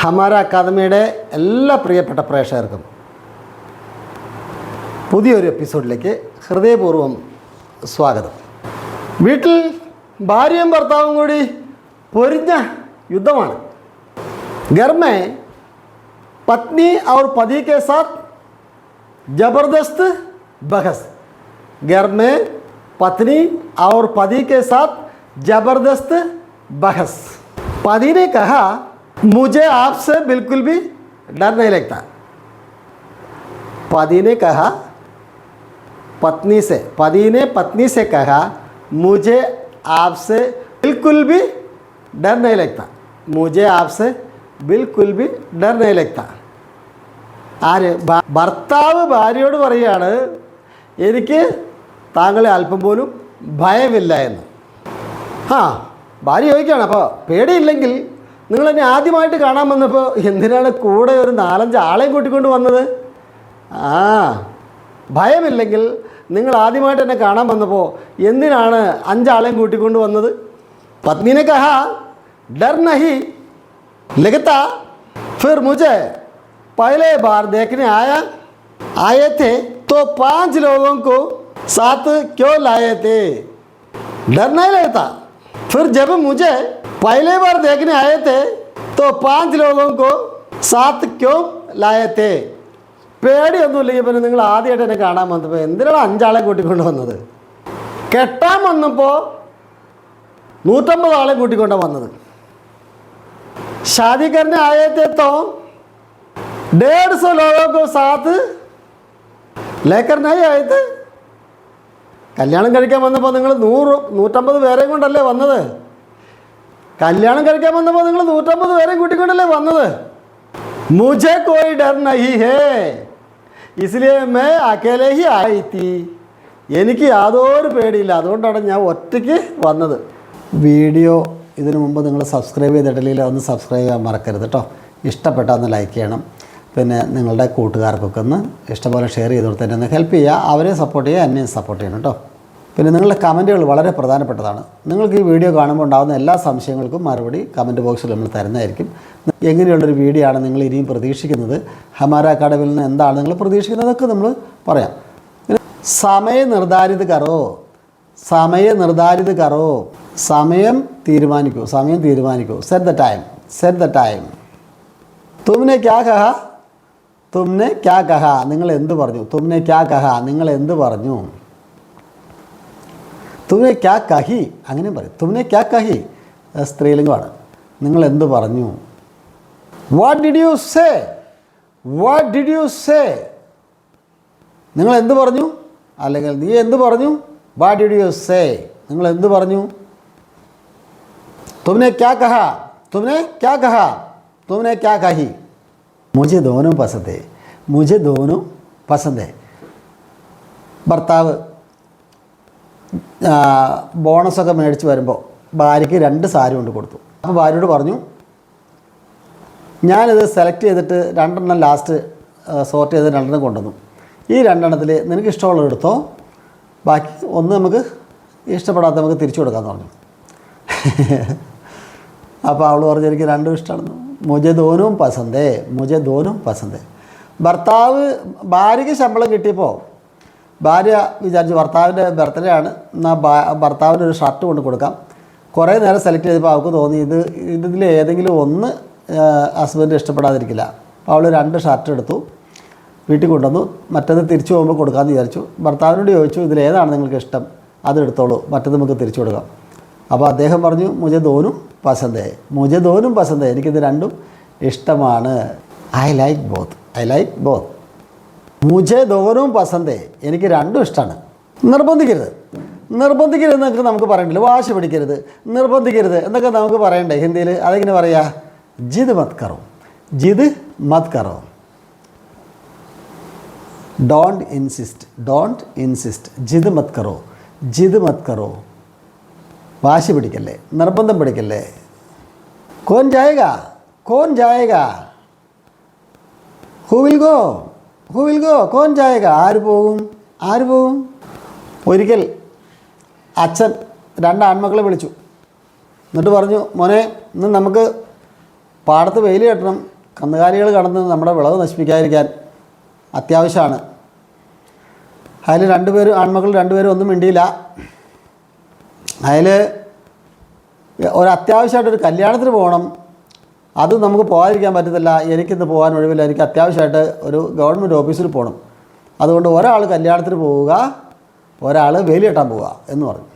ഹമാര അക്കാദമിയുടെ എല്ലാ പ്രിയപ്പെട്ട പ്രേക്ഷകർക്കും പുതിയൊരു എപ്പിസോഡിലേക്ക് ഹൃദയപൂർവ്വം സ്വാഗതം. വീട്ടിൽ ഭാര്യയും ഭർത്താവും കൂടി പൊരിഞ്ഞ യുദ്ധമാണ്. घर में पत्नी और पति के साथ ज़बरदस्त बहस. घर में पत्नी और पति के साथ ज़बरदस्त बहस. पति ने कहा मुझे आपसे बिल्कुल भी डर नहीं लगता. पति ने कहा पति ने पत्नी से कहा मुझे आपसे बिल्कुल भी डर नहीं लगता. मुझे आपसे बिल्कुल भी डर नहीं लगता. ആര്? ഭർത്താവ് ഭാര്യയോട് പറയുകയാണ്, എനിക്ക് താങ്കളെ അല്പം പോലും ഭയമില്ല എന്ന്. ഭാര്യ ചോദിക്കുകയാണ്, അപ്പോൾ പേടിയില്ലെങ്കിൽ നിങ്ങളെന്നെ ആദ്യമായിട്ട് കാണാൻ വന്നപ്പോൾ എന്തിനാണ് കൂടെ ഒരു 4-5 ആളെയും കൂട്ടിക്കൊണ്ട് വന്നത്? ഭയമില്ലെങ്കിൽ നിങ്ങൾ ആദ്യമായിട്ട് എന്നെ കാണാൻ വന്നപ്പോൾ എന്തിനാണ് 5 ആളെയും കൂട്ടിക്കൊണ്ട് വന്നത്? പത്നിനെ കഹാ ഡർ നഹി लगता. फिर मुझे पहले बार देखने आए थे तो 5 लोगों को साथ क्यों लाए थे? डर नहीं लगता. फिर जब मुझे पहले बार देखने आए थे तो 5 लोगों को साथ क्यों लाए थे? പേടിയൊന്നുമില്ലെങ്കിൽ പിന്നെ നിങ്ങൾ ആദ്യമായിട്ട് എന്നെ കാണാൻ വന്നപ്പോൾ എന്തിനാണ് 5 ആളെ കൂട്ടിക്കൊണ്ട് വന്നത്? കെട്ടാൻ വന്നപ്പോൾ 150 ആളെ കൂട്ടിക്കൊണ്ടാണ് വന്നത്. शादी करने आए थे तो 150 लोगों को साथ लेकर नहीं आए थे. കല്യാണം കഴിക്കാൻ വന്നപ്പോൾ നിങ്ങൾ 100-150 പേരെയും കൊണ്ടല്ലേ വന്നത്? കല്യാണം കഴിക്കാൻ വന്നപ്പോൾ നിങ്ങൾ 150 പേരെയും കൂട്ടിക്കൊണ്ടല്ലേ വന്നത്? मुझे कोई डर नहीं है इसलिए मैं अकेले ही आई थी. എനിക്ക് യാതൊരു പേടിയില്ല, അതുകൊണ്ടാണ് ഞാൻ ഒറ്റയ്ക്ക് വന്നത്. വീഡിയോ ഇതിനു മുമ്പ് നിങ്ങൾ സബ്സ്ക്രൈബ് ചെയ്തിട്ടില്ലെങ്കിൽ ഒന്ന് സബ്സ്ക്രൈബ് ചെയ്യാൻ മറക്കരുത് കേട്ടോ. ഇഷ്ടപ്പെട്ടാൽ ഒന്ന് ലൈക്ക് ചെയ്യണം. പിന്നെ നിങ്ങളുടെ കൂട്ടുകാർക്കൊക്കെ ഒന്ന് ഇഷ്ടംപോലെ ഷെയർ ചെയ്ത് കൊടുത്ത് തന്നെ ഒന്ന് ഹെൽപ്പ് ചെയ്യുക. അവരെ സപ്പോർട്ട് ചെയ്യുക, എന്നെയും സപ്പോർട്ട് ചെയ്യണം കേട്ടോ. പിന്നെ നിങ്ങളുടെ കമൻറ്റുകൾ വളരെ പ്രധാനപ്പെട്ടതാണ്. നിങ്ങൾക്ക് ഈ വീഡിയോ കാണുമ്പോൾ ഉണ്ടാകുന്ന എല്ലാ സംശയങ്ങൾക്കും മറുപടി കമൻറ്റ് ബോക്സിൽ നമ്മൾ തരുന്നതായിരിക്കും. എങ്ങനെയുള്ളൊരു വീഡിയോ ആണ് നിങ്ങൾ ഇനിയും പ്രതീക്ഷിക്കുന്നത്, ഹമാര അക്കാഡമിയിൽ നിന്ന് എന്താണ് നിങ്ങൾ പ്രതീക്ഷിക്കുന്നതൊക്കെ നമ്മൾ പറയാം. സമയം നിർദ്ധാരിത് കറോ, സമയം തീരുമാനിക്കൂ. Set the time. തുമ്നെ ക്യാ കഹാ, നിങ്ങൾ എന്ത് പറഞ്ഞു? തുമ്നെ ക്യാ കഹാ, നിങ്ങൾ എന്ത് പറഞ്ഞു? തുമ്നെ ക്യാ കഹി, അങ്ങനെ പറയും. തുമ്നെ ക്യാ കഹി സ്ത്രീലിംഗമാണ്. നിങ്ങൾ എന്ത് പറഞ്ഞു? വാട്ട് ഡിഡ് യു സേ, നിങ്ങൾ എന്ത് പറഞ്ഞു? അല്ലെങ്കിൽ നീ എന്ത് പറഞ്ഞു? വാട്ട് ഡിഡ് യു സേ, നിങ്ങൾ എന്ത് പറഞ്ഞു? तुमने क्या कहा, तुमने क्या कही? मुझे दोनों पसंद है. ഭർത്താവ് ബോണസൊക്കെ മേടിച്ച് വരുമ്പോൾ ഭാര്യയ്ക്ക് 2 സാരി കൊണ്ട് കൊടുത്തു. അപ്പോൾ ഭാര്യയോട് പറഞ്ഞു, ഞാനിത് സെലക്ട് ചെയ്തിട്ട് 2 ലാസ്റ്റ് സോർട്ട് ചെയ്ത് 2 കൊണ്ടുവന്നു. ഈ 2 നിനക്ക് ഇഷ്ടമുള്ളത് എടുത്തോ, ബാക്കി 1 നമുക്ക് ഇഷ്ടപ്പെടാത്ത നമുക്ക് തിരിച്ചു കൊടുക്കാമെന്ന് പറഞ്ഞു. അപ്പോൾ അവൾ പറഞ്ഞു, എനിക്ക് 2 ഇഷ്ടമാണെന്ന്. മുझे दोनों पसंद है. ഭർത്താവ് ഭാര്യയ്ക്ക് ശമ്പളം കിട്ടിയപ്പോൾ ഭാര്യ വിചാരിച്ചു ഭർത്താവിൻ്റെ ബർത്ത്ഡേ ആണ്, എന്നാൽ ഭർത്താവിന് ഒരു ഷർട്ട് കൊണ്ട് കൊടുക്കാം. കുറേ നേരം സെലക്ട് ചെയ്തപ്പോൾ അവൾക്ക് തോന്നി ഇതിൽ ഏതെങ്കിലും ഒന്ന് ഹസ്ബൻഡ് ഇഷ്ടപ്പെടാതിരിക്കില്ല. അപ്പോൾ അവൾ 2 ഷർട്ട് എടുത്തു, വീട്ടിൽ കൊണ്ടുവന്നു. മറ്റത് തിരിച്ചു പോകുമ്പോൾ കൊടുക്കാമെന്ന് വിചാരിച്ചു. ഭർത്താവിനോട് ചോദിച്ചു, ഇതിലേതാണ് നിങ്ങൾക്ക് ഇഷ്ടം, അതെടുത്തോളൂ, മറ്റത് നമുക്ക് തിരിച്ചു കൊടുക്കാം. അപ്പോൾ അദ്ദേഹം പറഞ്ഞു, മുझे दोनों पसंद है. എനിക്കിത് 2 ഇഷ്ടമാണ്. I like both. മുझे दोनों पसंद है, എനിക്ക് 2 ഇഷ്ടമാണ്. നിർബന്ധിക്കരുത് എന്നൊക്കെ നമുക്ക് പറയണ്ടല്ലോ. വാശി പിടിക്കരുത്, നിർബന്ധിക്കരുത് എന്നൊക്കെ നമുക്ക് പറയണ്ടേ ഹിന്ദിയിൽ? അതെങ്ങനെ പറയാ? ജിദ് മത് കറോ. Don't insist. ജിദ് മത് കറോ. വാശി പിടിക്കല്ലേ, നിർബന്ധം പിടിക്കല്ലേ. കോൻ ജായേഗാ, ഹു വിൽ ഗോ, കോൻ ജായേഗാ, ആര് പോകും? ഒരിക്കൽ അച്ഛൻ 2 ആൺമക്കളെ വിളിച്ചു. എന്നിട്ട് പറഞ്ഞു, മോനെ ഇന്ന് നമുക്ക് പാടത്ത് വെയിൽ കെട്ടണം, കന്നുകാലികൾ കടന്ന് നമ്മുടെ വിളവ് നശിപ്പിക്കാതിരിക്കാൻ അത്യാവശ്യമാണ്. അതിൽ രണ്ടുപേരും ആൺമക്കൾ രണ്ടുപേരും ഒന്നും മിണ്ടിയില്ല. അതിൽ ഒരത്യാവശ്യമായിട്ടൊരു കല്യാണത്തിന് പോകണം, അത് നമുക്ക് പോകാതിരിക്കാൻ പറ്റത്തില്ല. എനിക്കിന്ന് പോകാൻ ഒഴിവില്ല, എനിക്ക് അത്യാവശ്യമായിട്ട് ഒരു ഗവൺമെൻറ് ഓഫീസിൽ പോകണം. അതുകൊണ്ട് ഒരാൾ കല്യാണത്തിന് പോവുക, ഒരാൾ വേലി കെട്ടാൻ പോവുക എന്ന് പറഞ്ഞു.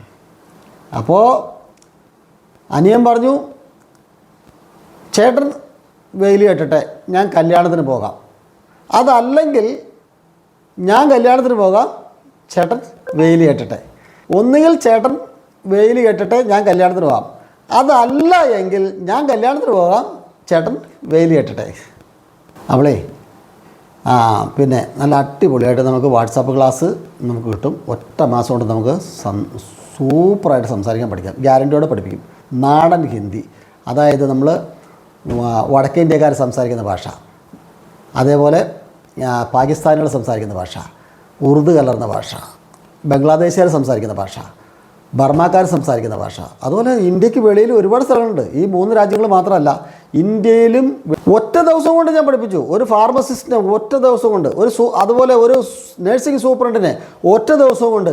അപ്പോൾ അനിയൻ പറഞ്ഞു, ചേട്ടൻ വേലി കെട്ടട്ടെ, ഞാൻ കല്യാണത്തിന് പോകാം. അതല്ലെങ്കിൽ ഞാൻ കല്യാണത്തിന് പോകാം, ചേട്ടൻ വേലി കെട്ടട്ടെ. ഒന്നുകിൽ ചേട്ടൻ വേലി കെട്ടട്ടെ, ഞാൻ കല്യാണത്തിന് പോകാം. അതല്ല എങ്കിൽ ഞാൻ കല്യാണത്തിന് പോകാം, ചേട്ടൻ വേലി കെട്ടട്ടെ. അവളേ പിന്നെ നല്ല അടിപൊളിയായിട്ട് നമുക്ക് വാട്സാപ്പ് ക്ലാസ് നമുക്ക് കിട്ടും. ഒറ്റ മാസം കൊണ്ട് നമുക്ക് സൂപ്പറായിട്ട് സംസാരിക്കാൻ പഠിക്കാം. ഗ്യാരൻറ്റിയോടെ പഠിപ്പിക്കും. നാടൻ ഹിന്ദി, അതായത് നമ്മൾ വടക്കേ ഇന്ത്യക്കാർ സംസാരിക്കുന്ന ഭാഷ, അതേപോലെ പാകിസ്ഥാനികൾ സംസാരിക്കുന്ന ഭാഷ, ഉറുദു കലർന്ന ഭാഷ, ബംഗ്ലാദേശുകാർ സംസാരിക്കുന്ന ഭാഷ, ബർമാക്കാർ സംസാരിക്കുന്ന ഭാഷ, അതുപോലെ ഇന്ത്യക്ക് വെളിയിൽ ഒരുപാട് സ്ഥലങ്ങളുണ്ട്. ഈ 3 രാജ്യങ്ങൾ മാത്രമല്ല, ഇന്ത്യയിലും ഒറ്റ ദിവസം കൊണ്ട് ഞാൻ പഠിപ്പിച്ചു. ഒരു ഫാർമസിസ്റ്റിനെ ഒറ്റ ദിവസം കൊണ്ട്, അതുപോലെ ഒരു നഴ്സിംഗ് സൂപ്രണ്ടിനെ ഒറ്റ ദിവസം കൊണ്ട്,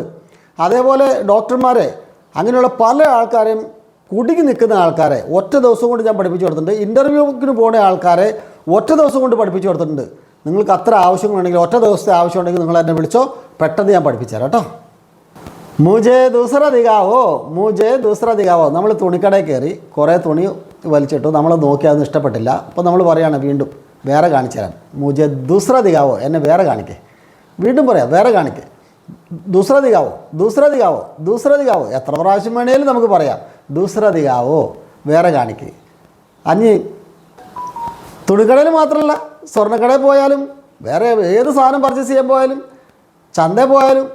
അതേപോലെ ഡോക്ടർമാരെ, അങ്ങനെയുള്ള പല ആൾക്കാരെയും കുടുങ്ങി നിൽക്കുന്ന ആൾക്കാരെ ഒറ്റ ദിവസം കൊണ്ട് ഞാൻ പഠിപ്പിച്ചു കൊടുത്തിട്ടുണ്ട്. ഇൻ്റർവ്യൂവിന് പോകുന്ന ആൾക്കാരെ ഒറ്റ ദിവസം കൊണ്ട് പഠിപ്പിച്ചു കൊടുത്തിട്ടുണ്ട്. നിങ്ങൾക്ക് അത്ര ആവശ്യങ്ങളുണ്ടെങ്കിൽ, ഒറ്റ ദിവസത്തെ ആവശ്യമുണ്ടെങ്കിൽ നിങ്ങൾ എന്നെ വിളിച്ചോ, പെട്ടെന്ന് ഞാൻ പഠിപ്പിച്ചു തരാം കേട്ടോ. മുജേ ദൂസറ ദിഗാവോ, മുജേ ദൂസറ ദിഗാവോ. നമ്മൾ തുണിക്കടയിൽ കയറി കുറേ തുണി വലിച്ചിട്ടു, നമ്മൾ നോക്കി അതൊന്നും ഇഷ്ടപ്പെട്ടില്ല. അപ്പോൾ നമ്മൾ പറയുകയാണ് വീണ്ടും വേറെ കാണിച്ചു തരാം. മുജേ ദൂസറ ദിഗാവോ, എന്നെ വേറെ കാണിക്കേ. വീണ്ടും പറയാം, വേറെ കാണിക്കേ. ദൂസറ ദിഗാവോ, ദൂസറ ദിഗാവോ, ദൂസറ ദിഗാവോ. എത്ര പ്രാവശ്യം വേണേലും നമുക്ക് പറയാം, ദൂസറ ദിഗാവോ, വേറെ കാണിക്കേ. അഞ്ഞ് തുണിക്കടയിൽ മാത്രമല്ല, സ്വർണ്ണക്കടയിൽ പോയാലും, വേറെ ഏത് സാധനം പർച്ചേസ് ചെയ്യാൻ പോയാലും, ചന്തയിൽ പോയാലും,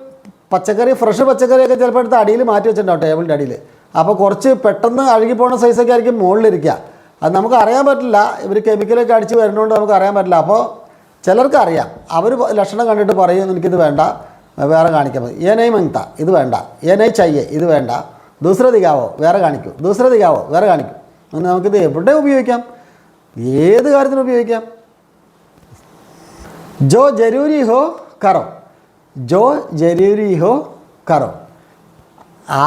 പച്ചക്കറി ഫ്രഷ് പച്ചക്കറിയൊക്കെ ചിലപ്പോൾ എടുത്ത് അടിയിൽ മാറ്റി വെച്ചിട്ടുണ്ടാവും, ടേബിളിൻ്റെ അടിയിൽ. അപ്പോൾ കുറച്ച് പെട്ടെന്ന് അഴുകി പോകുന്ന സൈസൊക്കെ ആയിരിക്കും മുകളിലിരിക്കുക. അത് നമുക്ക് അറിയാൻ പറ്റില്ല, ഇവർ കെമിക്കലൊക്കെ അടിച്ച് വരുന്നതുകൊണ്ട് നമുക്ക് അറിയാൻ പറ്റില്ല. അപ്പോൾ ചിലർക്ക് അറിയാം, അവർ ലക്ഷണം കണ്ടിട്ട് പറയും എനിക്കിത് വേണ്ട, വേറെ കാണിക്കാൻ മതി. ഏനൈ മങ്ത, ഇത് വേണ്ട. ഏനൈ ചയ്യെ, ഇത് വേണ്ട. ദൂസറ ദിഗാവോ, വേറെ കാണിക്കൂ. ദൂസറ ദിഗാവോ, വേറെ കാണിക്കും. അങ്ങനെ നമുക്കിത് എവിടെ ഉപയോഗിക്കാം, ഏത് കാര്യത്തിനും ഉപയോഗിക്കാം. ജോ ജരൂരി ഹോ കറോ, ജോ ജരൂരി ഹോ കറോ.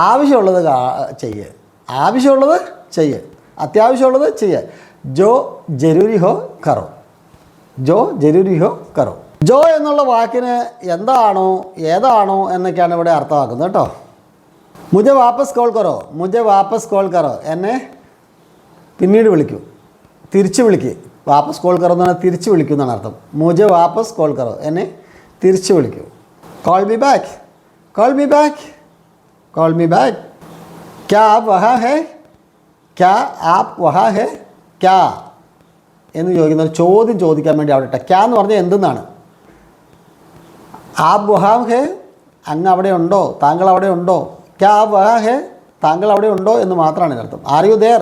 ആവശ്യമുള്ളത് ചെയ്യ്, ആവശ്യമുള്ളത് ചെയ്യ്, അത്യാവശ്യമുള്ളത് ചെയ്യ്. ജോ ജരൂരി ഹോ കറോ, ജോ ജരൂരി ഹോ കറോ. ജോ എന്നുള്ള വാക്കിന് എന്താണോ ഏതാണോ എന്നൊക്കെയാണ് ഇവിടെ അർത്ഥമാക്കുന്നത് കേട്ടോ. മുജെ വാപ്പസ് കോൾ കറോ, മുജെ വാപ്പസ് കോൾ കറോ, എന്നെ പിന്നീട് വിളിക്കൂ, തിരിച്ച് വിളിക്ക്. വാപ്പസ് കോൾ കറോ എന്ന് പറഞ്ഞാൽ തിരിച്ച് വിളിക്കൂ എന്നാണ് അർത്ഥം. മുജെ വാപ്പസ് കോൾ കറോ, എന്നെ തിരിച്ച് വിളിക്കൂ. Call me back, call me back, call me back. ക്യാ ആപ് വഹാ ഹേ, ക്യാ ആപ് വഹാ ഹേ, ക്യാ എന്ന് ചോദിക്കുന്ന ഒരു ചോദ്യം ചോദിക്കാൻ വേണ്ടി അവിടെ ഇട്ട. ക്യാ എന്ന് പറഞ്ഞാൽ എന്തെന്നാണ്. ആപ് വഹാ ഹേ, അങ്ങ് അവിടെ ഉണ്ടോ, താങ്കൾ അവിടെ ഉണ്ടോ. ക്യാ ആപ് വഹാ ഹേ, താങ്കൾ അവിടെ ഉണ്ടോ എന്ന് മാത്രമാണ് ഇതിനർത്ഥം. R you there,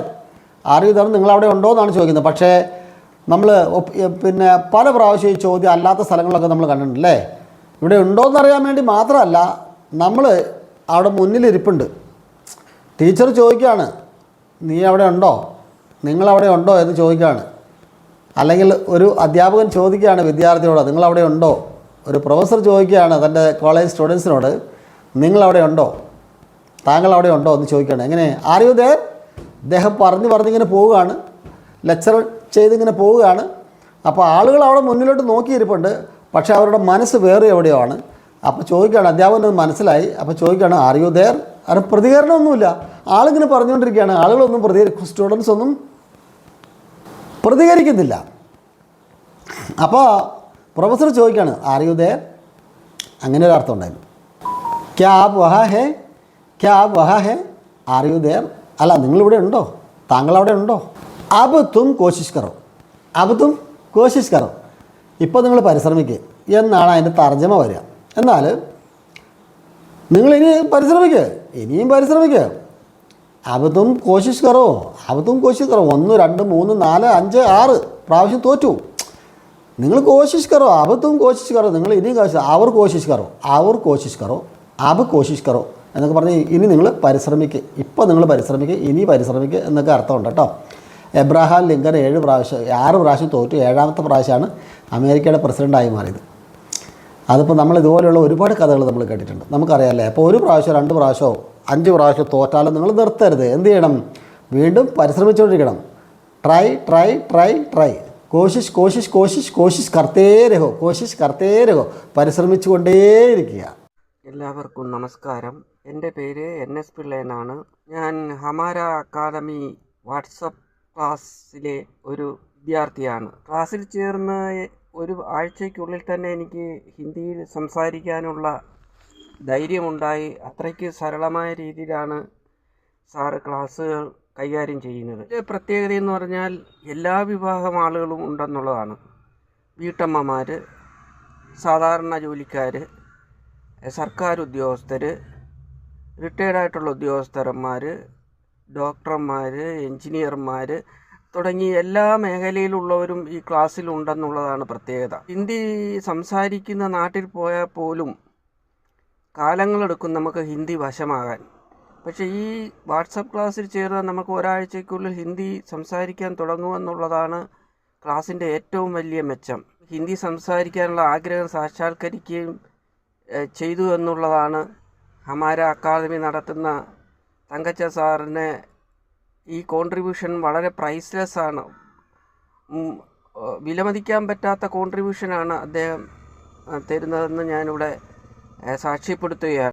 R you there, നിങ്ങൾ അവിടെ ഉണ്ടോ എന്നാണ് ചോദിക്കുന്നത്. പക്ഷേ നമ്മൾ പിന്നെ പല പ്രാവശ്യം ഈ ചോദ്യം അല്ലാത്ത സ്ഥലങ്ങളൊക്കെ നമ്മൾ കണ്ടിട്ടുണ്ടല്ലേ. ഇവിടെ ഉണ്ടോയെന്നറിയാൻ വേണ്ടി മാത്രമല്ല, നമ്മൾ അവിടെ മുന്നിലിരിപ്പുണ്ട്, ടീച്ചർ ചോദിക്കുകയാണ് നീ അവിടെ ഉണ്ടോ, നിങ്ങളവിടെ ഉണ്ടോ എന്ന് ചോദിക്കുകയാണ്. അല്ലെങ്കിൽ ഒരു അധ്യാപകൻ ചോദിക്കുകയാണ് വിദ്യാർത്ഥിയോട് നിങ്ങളവിടെ ഉണ്ടോ. ഒരു പ്രൊഫസർ ചോദിക്കുകയാണ് തൻ്റെ കോളേജ് സ്റ്റുഡൻസിനോട് നിങ്ങളവിടെ ഉണ്ടോ, താങ്കൾ അവിടെ ഉണ്ടോ എന്ന് ചോദിക്കുകയാണ്. എങ്ങനെ ആർ യു ദേർ. അദ്ദേഹം പറഞ്ഞിങ്ങനെ പോവുകയാണ്, ലെക്ചർ ചെയ്തിങ്ങനെ പോവുകയാണ്. അപ്പോൾ ആളുകൾ അവിടെ മുന്നിലോട്ട് നോക്കിയിരിപ്പുണ്ട്, പക്ഷേ അവരുടെ മനസ്സ് വേറെ എവിടെയോ ആണ്. അപ്പോൾ ചോദിക്കുകയാണ്, അധ്യാപകന് മനസ്സിലായി. അപ്പോൾ ചോദിക്കുകയാണ് ആർ യു ദേർ. അത് പ്രതികരണമൊന്നുമില്ല, ആളിങ്ങനെ പറഞ്ഞുകൊണ്ടിരിക്കുകയാണ്. ആളുകളൊന്നും സ്റ്റുഡൻസ് ഒന്നും പ്രതികരിക്കുന്നില്ല. അപ്പോൾ പ്രൊഫസർ ചോദിക്കുകയാണ് ആർ യു ദേർ. അങ്ങനെ ഒരു അർത്ഥം ഉണ്ടായിരുന്നു. ക്യാ ആപ് വഹാ ഹേ, ക്യാ ആപ് വഹാ ഹേ, ആർ യു ദേർ. അല്ല നിങ്ങളിവിടെ ഉണ്ടോ, താങ്കൾ അവിടെ ഉണ്ടോ. അബ് തും കോശിഷ് കറോ, അബ് തും കോശിഷ് കറോ. ഇപ്പോൾ നിങ്ങൾ പരിശ്രമിക്കുക എന്നാണ് അതിൻ്റെ തർജ്ജമ വരിക. എന്നാൽ നിങ്ങളിനി പരിശ്രമിക്കുക, ഇനിയും പരിശ്രമിക്കുക. അബ് തും കോശിഷ് കറോ, അബ് തും കോശിഷ് കറോ. 1 2 3 4 5 6 പ്രാവശ്യം തോറ്റു. നിങ്ങൾ കോശിഷ് കറോ, അബ് തും കോശിഷ് കറോ. നിങ്ങൾ ഇനിയും അവർ കോശിഷ് കറോ, അവർ കോശിഷ് കറോ, അബ് കോശിഷ് കറോ എന്നൊക്കെ പറഞ്ഞ് ഇനി നിങ്ങൾ പരിശ്രമിക്കുക. ഇപ്പോൾ നിങ്ങൾ പരിശ്രമിക്കുക, ഇനി പരിശ്രമിക്കുക എന്നൊക്കെ അർത്ഥമുണ്ട് കേട്ടോ. എബ്രഹാം ലിങ്കൺ 6 പ്രാവശ്യം തോറ്റു. 7ാമത്തെ പ്രാവശ്യമാണ് അമേരിക്കയുടെ പ്രസിഡൻ്റായി മാറിയത്. അതിപ്പോൾ നമ്മൾ ഇതുപോലെയുള്ള ഒരുപാട് കഥകൾ നമ്മൾ കേട്ടിട്ടുണ്ട്, നമുക്കറിയാമല്ലേ. അപ്പോൾ 1 പ്രാവശ്യം 2 പ്രാവശ്യമോ 5 പ്രാവശ്യം തോറ്റാലും നിങ്ങൾ നിർത്തരുത്. എന്ത് ചെയ്യണം? വീണ്ടും പരിശ്രമിച്ചുകൊണ്ടിരിക്കണം. ട്രൈ ട്രൈ ട്രൈ ട്രൈ, കോശിഷ് കോശിഷ് കോശിഷ് കോശിഷ് കർത്തേ രഹോ, കോശിഷ് കർത്തേ രഹോ, പരിശ്രമിച്ചുകൊണ്ടേയിരിക്കുക. എല്ലാവർക്കും നമസ്കാരം. എൻ്റെ പേര് NS പിള്ള എന്നാണ്. ഞാൻ ഹമാര അക്കാദമി വാട്സപ്പ് ക്ലാസ്സിലെ ഒരു വിദ്യാർത്ഥിയാണ്. ക്ലാസ്സിൽ ചേർന്ന് ഒരു ആഴ്ചയ്ക്കുള്ളിൽ തന്നെ എനിക്ക് ഹിന്ദിയിൽ സംസാരിക്കാനുള്ള ധൈര്യമുണ്ടായി. അത്രയ്ക്ക് സരളമായ രീതിയിലാണ് സാറ് ക്ലാസ്സുകൾ കൈകാര്യം ചെയ്യുന്നത്. ഇതിൻ്റെ പ്രത്യേകത എന്ന് പറഞ്ഞാൽ എല്ലാ വിഭാഗം ആളുകളും ഉണ്ടെന്നുള്ളതാണ്. വീട്ടമ്മമാർ, സാധാരണ ജോലിക്കാർ, സർക്കാർ ഉദ്യോഗസ്ഥർ, റിട്ടയർഡായിട്ടുള്ള ഉദ്യോഗസ്ഥന്മാർ, ഡോക്ടർമാർ, എൻജിനീയർമാർ തുടങ്ങി എല്ലാ മേഖലയിലുള്ളവരും ഈ ക്ലാസ്സിലുണ്ടെന്നുള്ളതാണ് പ്രത്യേകത. ഹിന്ദി സംസാരിക്കുന്ന നാട്ടിൽ പോയാൽ പോലും കാലങ്ങളെടുക്കും നമുക്ക് ഹിന്ദി വശമാകാൻ. പക്ഷേ ഈ വാട്സപ്പ് ക്ലാസ്സിൽ ചേർന്നാൽ നമുക്ക് ഒരാഴ്ചയ്ക്കുള്ളിൽ ഹിന്ദി സംസാരിക്കാൻ തുടങ്ങുമെന്നുള്ളതാണ് ക്ലാസ്സിൻ്റെ ഏറ്റവും വലിയ മെച്ചം. ഹിന്ദി സംസാരിക്കാനുള്ള ആഗ്രഹം സാക്ഷാത്കരിക്കുകയും ചെയ്തു എന്നുള്ളതാണ് ഹമാര അക്കാദമി നടത്തുന്ന തങ്കച്ച സാറിന് ഈ കോൺട്രിബ്യൂഷൻ വളരെ പ്രൈസ്ലെസ് ആണ്. വിലമതിക്കാൻ പറ്റാത്ത കോൺട്രിബ്യൂഷനാണ് അദ്ദേഹം തരുന്നതെന്ന് ഞാനിവിടെ സാക്ഷ്യപ്പെടുത്തുകയാണ്.